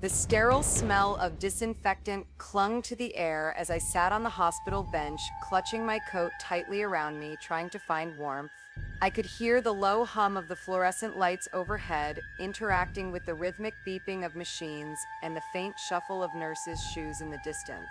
The sterile smell of disinfectant clung to the air as I sat on the hospital bench, clutching my coat tightly around me, trying to find warmth. I could hear the low hum of the fluorescent lights overhead, interacting with the rhythmic beeping of machines and the faint shuffle of nurses' shoes in the distance.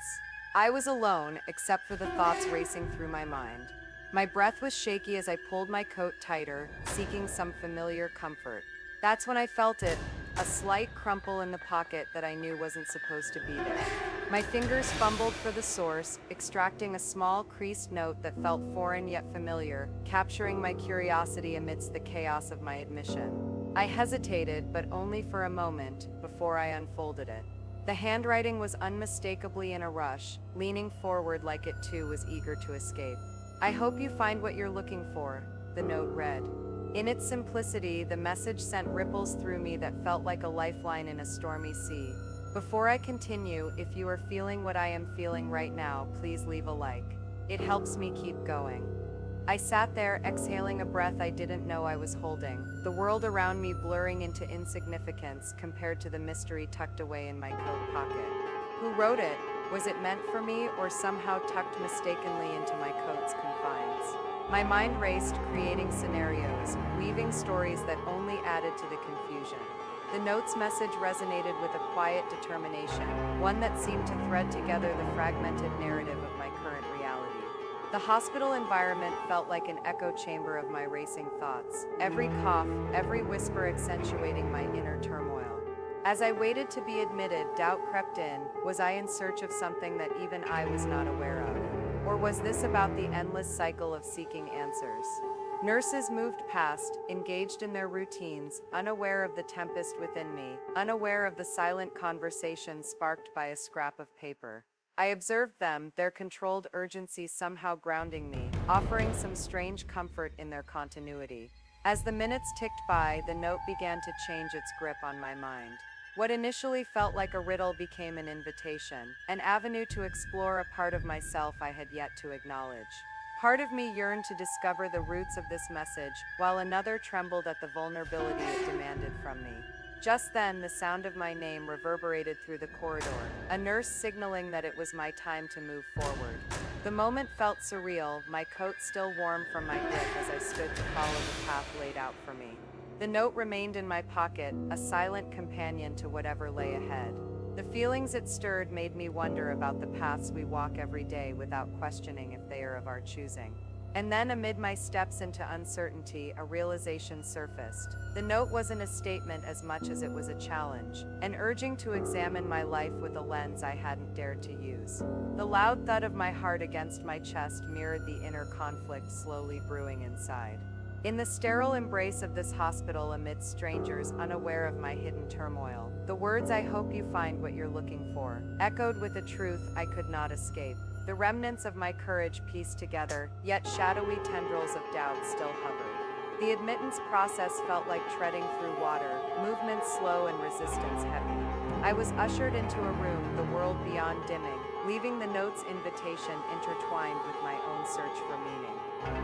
I was alone, except for the thoughts racing through my mind. My breath was shaky as I pulled my coat tighter, seeking some familiar comfort. That's when I felt it, a slight crumple in the pocket that I knew wasn't supposed to be there. My fingers fumbled for the source, extracting a small creased note that felt foreign yet familiar, capturing my curiosity amidst the chaos of my admission. I hesitated, but only for a moment, before I unfolded it. The handwriting was unmistakably in a rush, leaning forward like it too was eager to escape. "I hope you find what you're looking for," the note read. In its simplicity, the message sent ripples through me that felt like a lifeline in a stormy sea. Before I continue, if you are feeling what I am feeling right now, please leave a like. It helps me keep going. I sat there, exhaling a breath I didn't know I was holding, the world around me blurring into insignificance compared to the mystery tucked away in my coat pocket. Who wrote it? Was it meant for me, or somehow tucked mistakenly into my coat's confines? My mind raced, creating scenarios, weaving stories that only added to the confusion. The note's message resonated with a quiet determination, one that seemed to thread together the fragmented narrative of my current reality. The hospital environment felt like an echo chamber of my racing thoughts, every cough, every whisper accentuating my inner turmoil. As I waited to be admitted, doubt crept in. Was I in search of something that even I was not aware of? Or was this about the endless cycle of seeking answers? Nurses moved past, engaged in their routines, unaware of the tempest within me, unaware of the silent conversation sparked by a scrap of paper. I observed them, their controlled urgency somehow grounding me, offering some strange comfort in their continuity. As the minutes ticked by, the note began to change its grip on my mind. What initially felt like a riddle became an invitation, an avenue to explore a part of myself I had yet to acknowledge. Part of me yearned to discover the roots of this message, while another trembled at the vulnerability it demanded from me. Just then, the sound of my name reverberated through the corridor, a nurse signaling that it was my time to move forward. The moment felt surreal, my coat still warm from my grip as I stood to follow the path laid out for me. The note remained in my pocket, a silent companion to whatever lay ahead. The feelings it stirred made me wonder about the paths we walk every day without questioning if they are of our choosing. And then, amid my steps into uncertainty, a realization surfaced. The note wasn't a statement as much as it was a challenge, an urging to examine my life with a lens I hadn't dared to use. The loud thud of my heart against my chest mirrored the inner conflict slowly brewing inside. In the sterile embrace of this hospital amidst strangers unaware of my hidden turmoil, the words "I hope you find what you're looking for" echoed with a truth I could not escape. The remnants of my courage pieced together, yet shadowy tendrils of doubt still hovered. The admittance process felt like treading through water, movement slow and resistance heavy. I was ushered into a room, the world beyond dimming, leaving the note's invitation intertwined with my own search for meaning.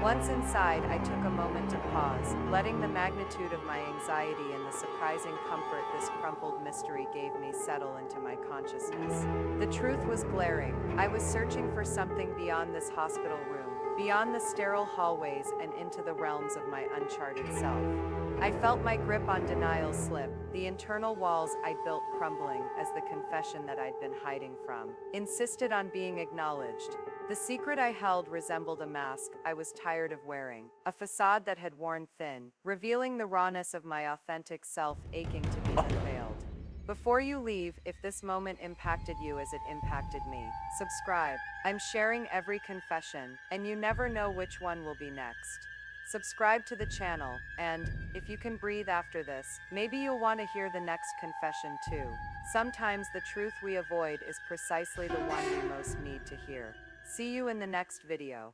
Once inside, I took a moment to pause, letting the magnitude of my anxiety and the surprising comfort this crumpled mystery gave me settle into my consciousness. The truth was glaring. I was searching for something beyond this hospital room, beyond the sterile hallways and into the realms of my uncharted self. I felt my grip on denial slip, the internal walls I built crumbling as the confession that I'd been hiding from insisted on being acknowledged. The secret I held resembled a mask I was tired of wearing, a facade that had worn thin, revealing the rawness of my authentic self aching to be unveiled. Before you leave, if this moment impacted you as it impacted me, subscribe. I'm sharing every confession, and you never know which one will be next. Subscribe to the channel, and, if you can breathe after this, maybe you'll want to hear the next confession too. Sometimes the truth we avoid is precisely the one we most need to hear. See you in the next video.